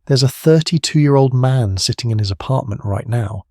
There's a 32-year-old man sitting in his apartment right now.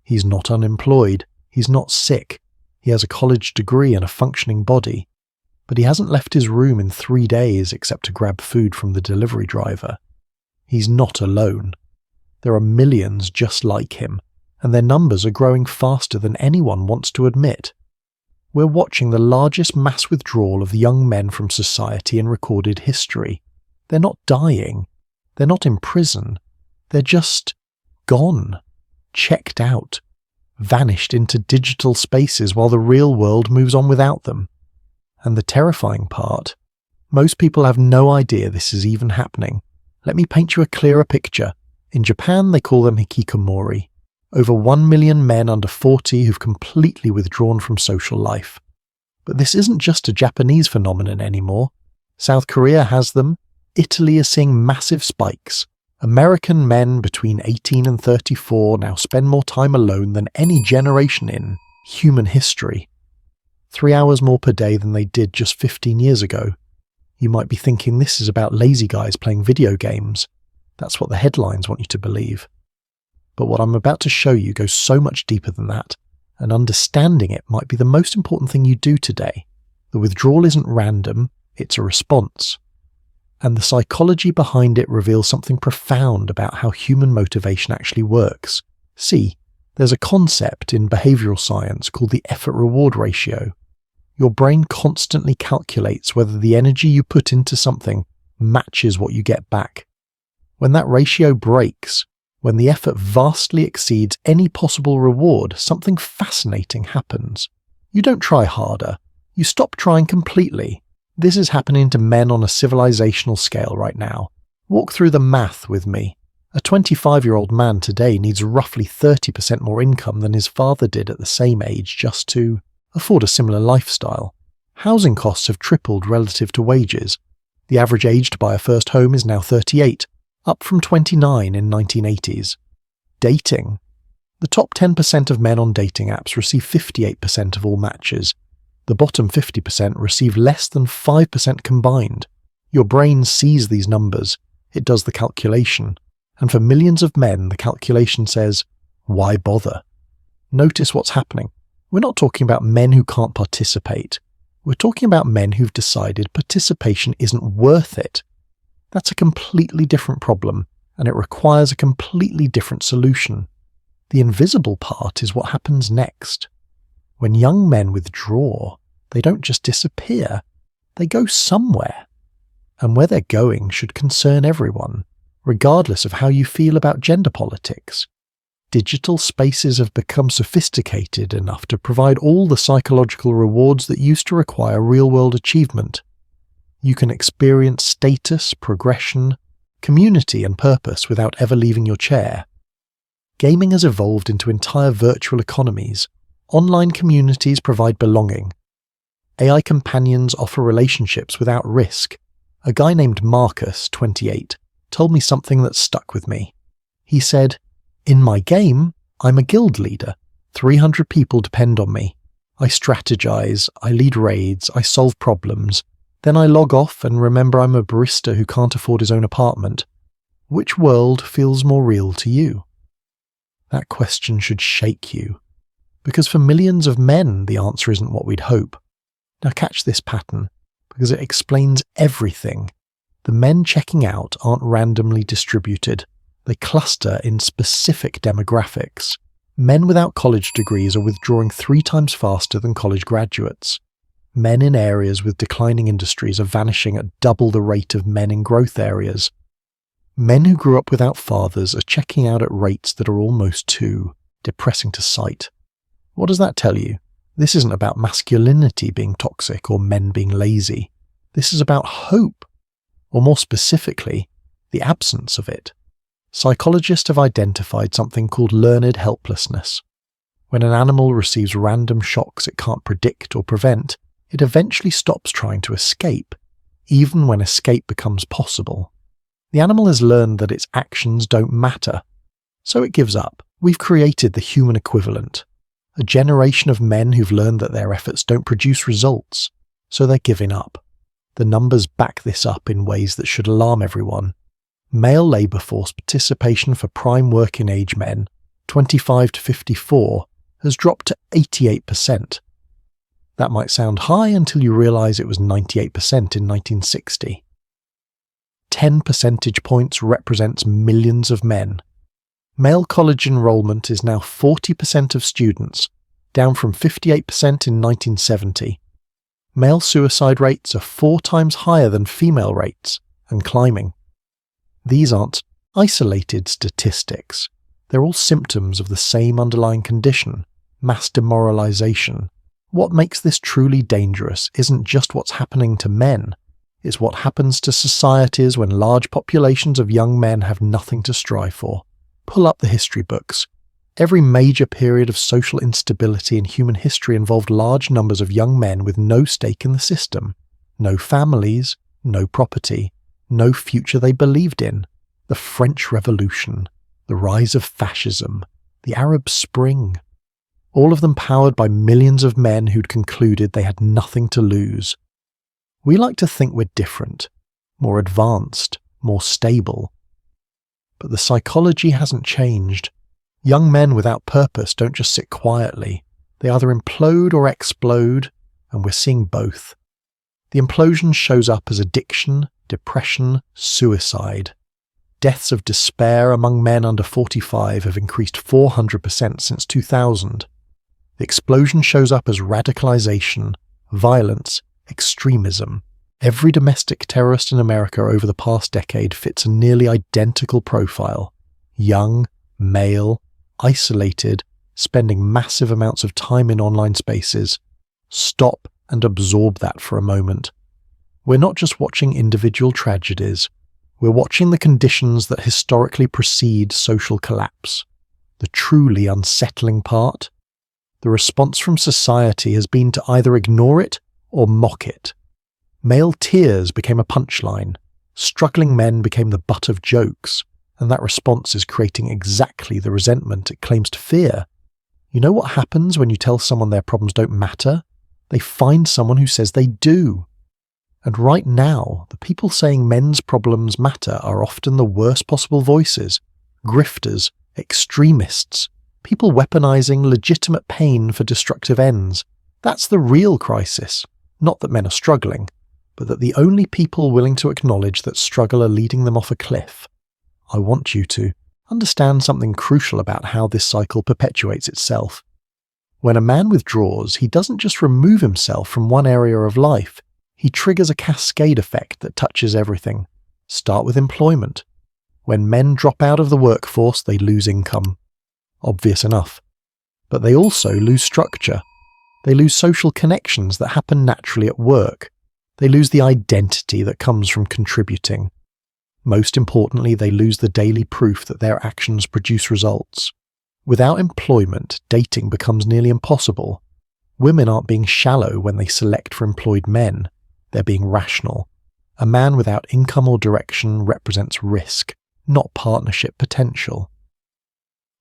He's not unemployed, he's not sick, he has a college degree and a functioning body, but he hasn't left his room in 3 days except to grab food from the delivery driver. He's not alone. There are millions just like him, and their numbers are growing faster than anyone wants to admit. We're watching the largest mass withdrawal of young men from society in recorded history. They're not dying. They're not in prison. They're just gone, checked out, vanished into digital spaces while the real world moves on without them. And the terrifying part, most people have no idea this is even happening. Let me paint you a clearer picture. In Japan, they call them hikikomori. Over 1 million men under 40 who've completely withdrawn from social life. But this isn't just a Japanese phenomenon anymore. South Korea has them. Italy is seeing massive spikes. American men between 18 and 34 now spend more time alone than any generation in human history. 3 hours more per day than they did just 15 years ago. You might be thinking this is about lazy guys playing video games. That's what the headlines want you to believe. But what I'm about to show you goes so much deeper than that, and understanding it might be the most important thing you do today. The withdrawal isn't random, it's a response. And the psychology behind it reveals something profound about how human motivation actually works. See, there's a concept in behavioral science called the effort-reward ratio. Your brain constantly calculates whether the energy you put into something matches what you get back. When that ratio breaks, when the effort vastly exceeds any possible reward, something fascinating happens. You don't try harder. You stop trying completely. This is happening to men on a civilizational scale right now. Walk through the math with me. A 25-year-old man today needs roughly 30% more income than his father did at the same age just to afford a similar lifestyle. Housing costs have tripled relative to wages. The average age to buy a first home is now 38, up from 29 in 1980s. Dating. The top 10% of men on dating apps receive 58% of all matches. The bottom 50% receive less than 5% combined. Your brain sees these numbers. It does the calculation. And for millions of men, the calculation says, why bother? Notice what's happening. We're not talking about men who can't participate. We're talking about men who've decided participation isn't worth it. That's a completely different problem, and it requires a completely different solution. The invisible part is what happens next. When young men withdraw, they don't just disappear, they go somewhere. And where they're going should concern everyone, regardless of how you feel about gender politics. Digital spaces have become sophisticated enough to provide all the psychological rewards that used to require real-world achievement. You can experience status, progression, community and purpose without ever leaving your chair. Gaming has evolved into entire virtual economies. Online communities provide belonging. AI companions offer relationships without risk. A guy named Marcus, 28, told me something that stuck with me. He said, "In my game, I'm a guild leader. 300 people depend on me. I strategize, I lead raids, I solve problems. Then I log off and remember I'm a barista who can't afford his own apartment. Which world feels more real to you?" That question should shake you. Because for millions of men, the answer isn't what we'd hope. Now catch this pattern, because it explains everything. The men checking out aren't randomly distributed. They cluster in specific demographics. Men without college degrees are withdrawing 3 times faster than college graduates. Men in areas with declining industries are vanishing at double the rate of men in growth areas. Men who grew up without fathers are checking out at rates that are almost too depressing to sight. What does that tell you? This isn't about masculinity being toxic or men being lazy. This is about hope, or more specifically, the absence of it. Psychologists have identified something called learned helplessness. When an animal receives random shocks it can't predict or prevent, it eventually stops trying to escape, even when escape becomes possible. The animal has learned that its actions don't matter, so it gives up. We've created the human equivalent. A generation of men who've learned that their efforts don't produce results, so they're giving up. The numbers back this up in ways that should alarm everyone. male labour force participation for prime working age men, 25 to 54, has dropped to 88%. That might sound high until you realise it was 98% in 1960. 10 percentage points represents millions of men. Male college enrolment is now 40% of students, down from 58% in 1970. Male suicide rates are 4 times higher than female rates, and climbing. These aren't isolated statistics. They're all symptoms of the same underlying condition, mass demoralization. What makes this truly dangerous isn't just what's happening to men, it's what happens to societies when large populations of young men have nothing to strive for. Pull up the history books. Every major period of social instability in human history involved large numbers of young men with no stake in the system, no families, no property, no future they believed in. The French Revolution, the rise of fascism, the Arab Spring. All of them powered by millions of men who'd concluded they had nothing to lose. We like to think we're different, more advanced, more stable. But the psychology hasn't changed. Young men without purpose don't just sit quietly. They either implode or explode, and we're seeing both. The implosion shows up as addiction, depression, suicide. Deaths of despair among men under 45 have increased 400% since 2000. The explosion shows up as radicalization, violence, extremism. Every domestic terrorist in America over the past decade fits a nearly identical profile. Young, male, isolated, spending massive amounts of time in online spaces. Stop and absorb that for a moment. We're not just watching individual tragedies. We're watching the conditions that historically precede social collapse. The truly unsettling part? The response from society has been to either ignore it or mock it. Male tears became a punchline. Struggling men became the butt of jokes, and that response is creating exactly the resentment it claims to fear. You know what happens when you tell someone their problems don't matter? They find someone who says they do. And right now, the people saying men's problems matter are often the worst possible voices, grifters, extremists, people weaponizing legitimate pain for destructive ends. That's the real crisis. Not that men are struggling, but that the only people willing to acknowledge that struggle are leading them off a cliff. I want you to understand something crucial about how this cycle perpetuates itself. When a man withdraws, he doesn't just remove himself from one area of life. He triggers a cascade effect that touches everything. Start with employment. When men drop out of the workforce, they lose income. Obvious enough. But they also lose structure. They lose social connections that happen naturally at work. They lose the identity that comes from contributing. Most importantly, they lose the daily proof that their actions produce results. Without employment, dating becomes nearly impossible. Women aren't being shallow when they select for employed men. They're being rational. A man without income or direction represents risk, not partnership potential.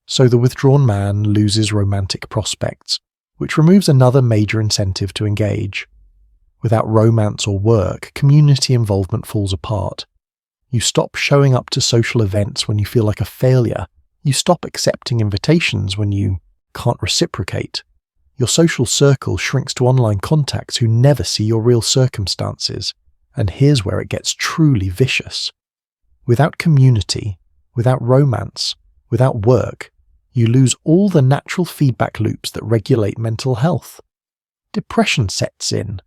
So the withdrawn man loses romantic prospects, which removes another major incentive to engage. Without romance or work, community involvement falls apart. You stop showing up to social events when you feel like a failure. You stop accepting invitations when you can't reciprocate. Your social circle shrinks to online contacts who never see your real circumstances. And here's where it gets truly vicious. Without community, without romance, without work, you lose all the natural feedback loops that regulate mental health. Depression sets in.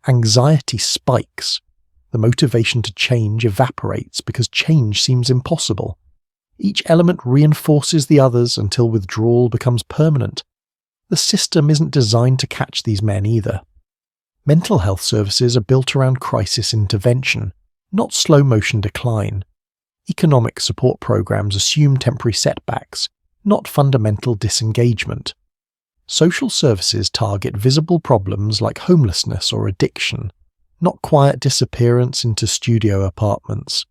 Anxiety spikes. The motivation to change evaporates because change seems impossible. Each element reinforces the others until withdrawal becomes permanent. The system isn't designed to catch these men either. Mental health services are built around crisis intervention, not slow-motion decline. Economic support programs assume temporary setbacks, not fundamental disengagement. Social services target visible problems like homelessness or addiction, not quiet disappearance into studio apartments.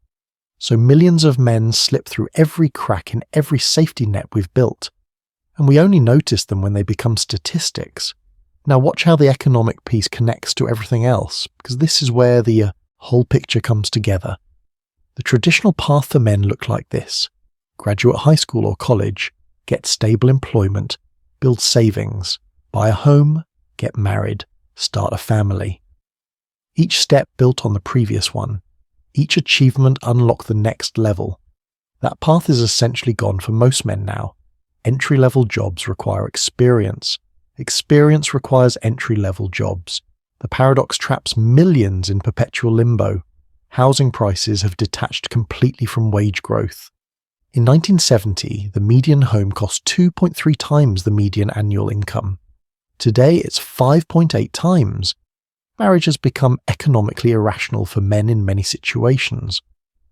So millions of men slip through every crack in every safety net we've built. And we only notice them when they become statistics. Now watch how the economic piece connects to everything else, because this is where the whole picture comes together. The traditional path for men looked like this: graduate high school or college, get stable employment, build savings, buy a home, get married, start a family. Each step built on the previous one. Each achievement unlocked the next level. That path is essentially gone for most men now. Entry-level jobs require experience. Experience requires entry-level jobs. The paradox traps millions in perpetual limbo. Housing prices have detached completely from wage growth. In 1970, the median home cost 2.3 times the median annual income. Today, it's 5.8 times. Marriage has become economically irrational for men in many situations.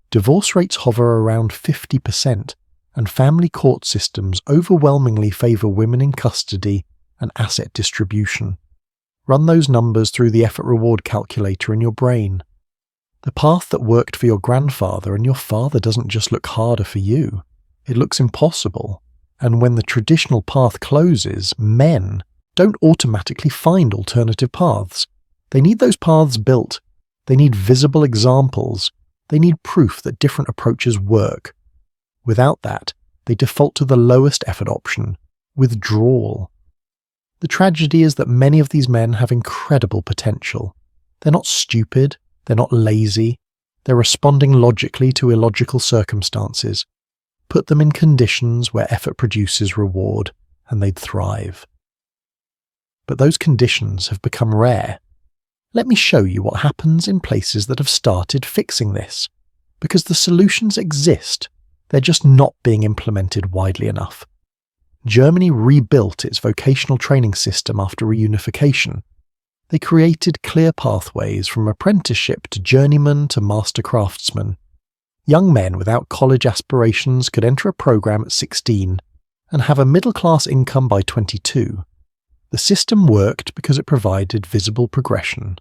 Divorce rates hover around 50%, and family court systems overwhelmingly favour women in custody and asset distribution. Run those numbers through the effort-reward calculator in your brain. The path that worked for your grandfather and your father doesn't just look harder for you. It looks impossible. And when the traditional path closes, men don't automatically find alternative paths. They need those paths built. They need visible examples. They need proof that different approaches work. Without that, they default to the lowest effort option: withdrawal. The tragedy is that many of these men have incredible potential. They're not stupid. They're not lazy. They're responding logically to illogical circumstances. Put them in conditions where effort produces reward, and they'd thrive. But those conditions have become rare. Let me show you what happens in places that have started fixing this. Because the solutions exist, they're just not being implemented widely enough. Germany rebuilt its vocational training system after reunification. They created clear pathways from apprenticeship to journeyman to master craftsman. Young men without college aspirations could enter a program at 16 and have a middle-class income by 22. The system worked because it provided visible progression.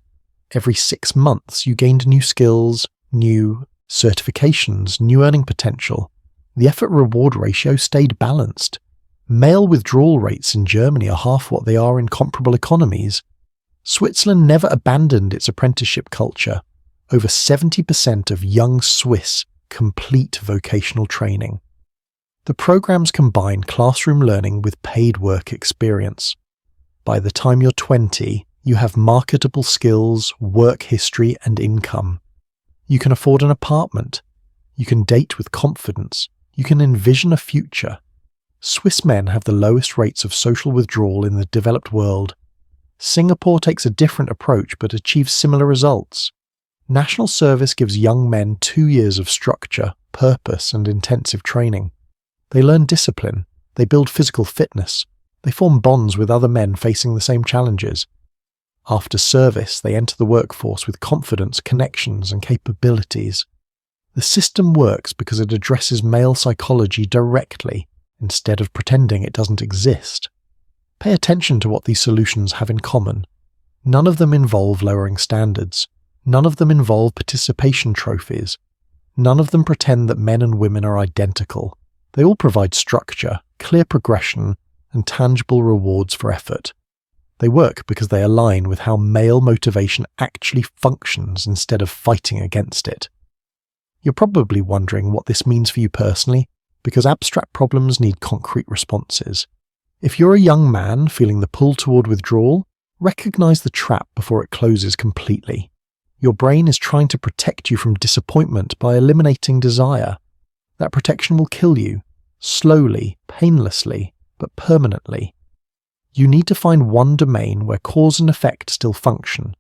Every 6 months you gained new skills, new certifications, new earning potential. The effort-reward ratio stayed balanced. Male withdrawal rates in Germany are half what they are in comparable economies. Switzerland never abandoned its apprenticeship culture. Over 70% of young Swiss complete vocational training. The programs combine classroom learning with paid work experience. By the time you're 20, you have marketable skills, work history, and income. You can afford an apartment. You can date with confidence. You can envision a future. Swiss men have the lowest rates of social withdrawal in the developed world. Singapore takes a different approach but achieves similar results. National service gives young men 2 years of structure, purpose, and intensive training. They learn discipline. They build physical fitness. They form bonds with other men facing the same challenges. After service, they enter the workforce with confidence, connections, and capabilities. The system works because it addresses male psychology directly, instead of pretending it doesn't exist. Pay attention to what these solutions have in common. None of them involve lowering standards. None of them involve participation trophies. None of them pretend that men and women are identical. They all provide structure, clear progression, and tangible rewards for effort. They work because they align with how male motivation actually functions instead of fighting against it. You're probably wondering what this means for you personally, because abstract problems need concrete responses. If you're a young man feeling the pull toward withdrawal, recognize the trap before it closes completely. Your brain is trying to protect you from disappointment by eliminating desire. That protection will kill you, slowly, painlessly, but permanently. You need to find one domain where cause and effect still function.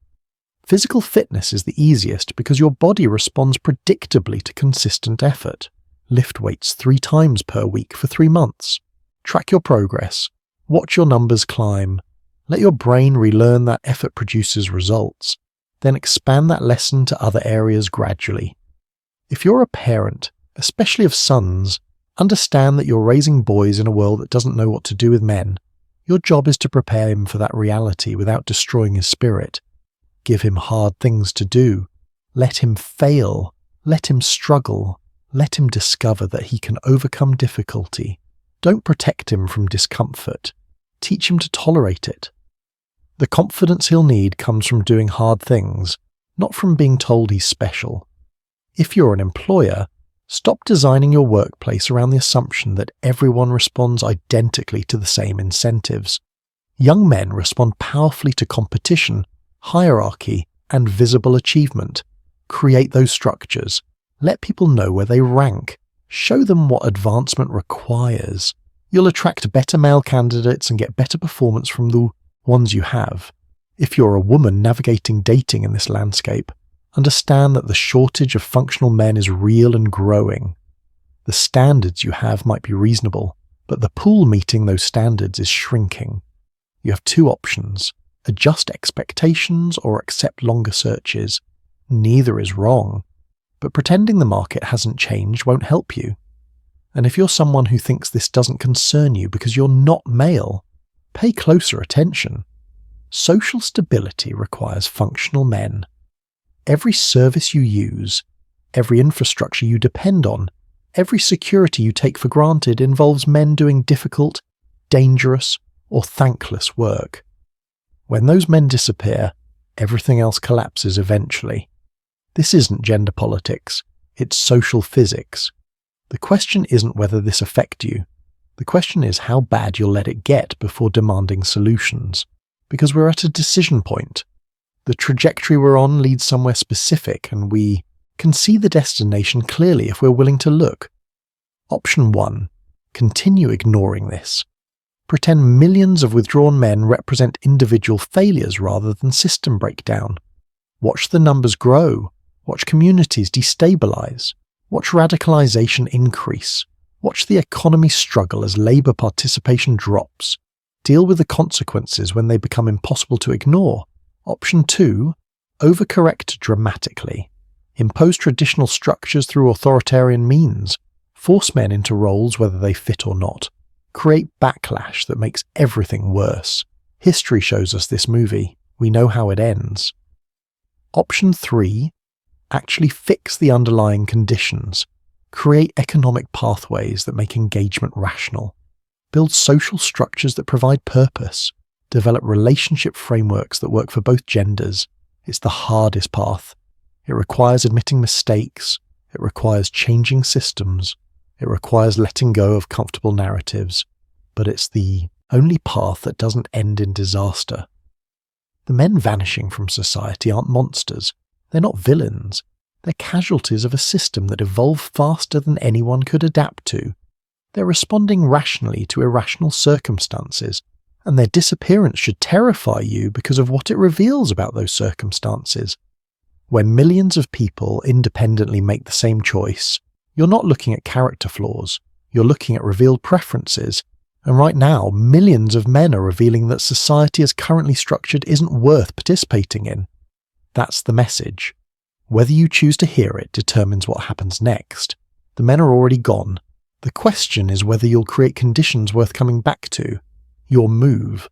Physical fitness is the easiest because your body responds predictably to consistent effort. Lift weights 3 times per week for 3 months. Track your progress. Watch your numbers climb. Let your brain relearn that effort produces results. Then expand that lesson to other areas gradually. If you're a parent, especially of sons, understand that you're raising boys in a world that doesn't know what to do with men. Your job is to prepare him for that reality without destroying his spirit. Give him hard things to do. Let him fail. Let him struggle. Let him discover that he can overcome difficulty. Don't protect him from discomfort. Teach him to tolerate it. The confidence he'll need comes from doing hard things, not from being told he's special. If you're an employer, stop designing your workplace around the assumption that everyone responds identically to the same incentives. Young men respond powerfully to competition, hierarchy, and visible achievement. Create those structures. Let people know where they rank. Show them what advancement requires. You'll attract better male candidates and get better performance from the ones you have. If you're a woman navigating dating in this landscape, understand that the shortage of functional men is real and growing. The standards you have might be reasonable, but the pool meeting those standards is shrinking. You have two options: adjust expectations or accept longer searches. Neither is wrong, but pretending the market hasn't changed won't help you. And if you're someone who thinks this doesn't concern you because you're not male, pay closer attention. Social stability requires functional men. Every service you use, every infrastructure you depend on, every security you take for granted involves men doing difficult, dangerous, or thankless work. When those men disappear, everything else collapses eventually. This isn't gender politics, it's social physics. The question isn't whether this affects you. The question is how bad you'll let it get before demanding solutions. Because we're at a decision point. The trajectory we're on leads somewhere specific, and we can see the destination clearly if we're willing to look. Option 1. Continue ignoring this. Pretend millions of withdrawn men represent individual failures rather than system breakdown. Watch the numbers grow. Watch communities destabilize. Watch radicalization increase. Watch the economy struggle as labor participation drops. Deal with the consequences when they become impossible to ignore. Option 2. Overcorrect dramatically. Impose traditional structures through authoritarian means. Force men into roles whether they fit or not. Create backlash that makes everything worse. History shows us this movie. We know how it ends. Option 3. Actually fix the underlying conditions. Create economic pathways that make engagement rational. Build social structures that provide purpose. Develop relationship frameworks that work for both genders. It's the hardest path. It requires admitting mistakes. It requires changing systems. It requires letting go of comfortable narratives. But it's the only path that doesn't end in disaster. The men vanishing from society aren't monsters. They're not villains. They're casualties of a system that evolved faster than anyone could adapt to. They're responding rationally to irrational circumstances, and their disappearance should terrify you because of what it reveals about those circumstances. When millions of people independently make the same choice, you're not looking at character flaws, you're looking at revealed preferences, and right now millions of men are revealing that society as currently structured isn't worth participating in. That's the message. Whether you choose to hear it determines what happens next. The men are already gone. The question is whether you'll create conditions worth coming back to. Your move.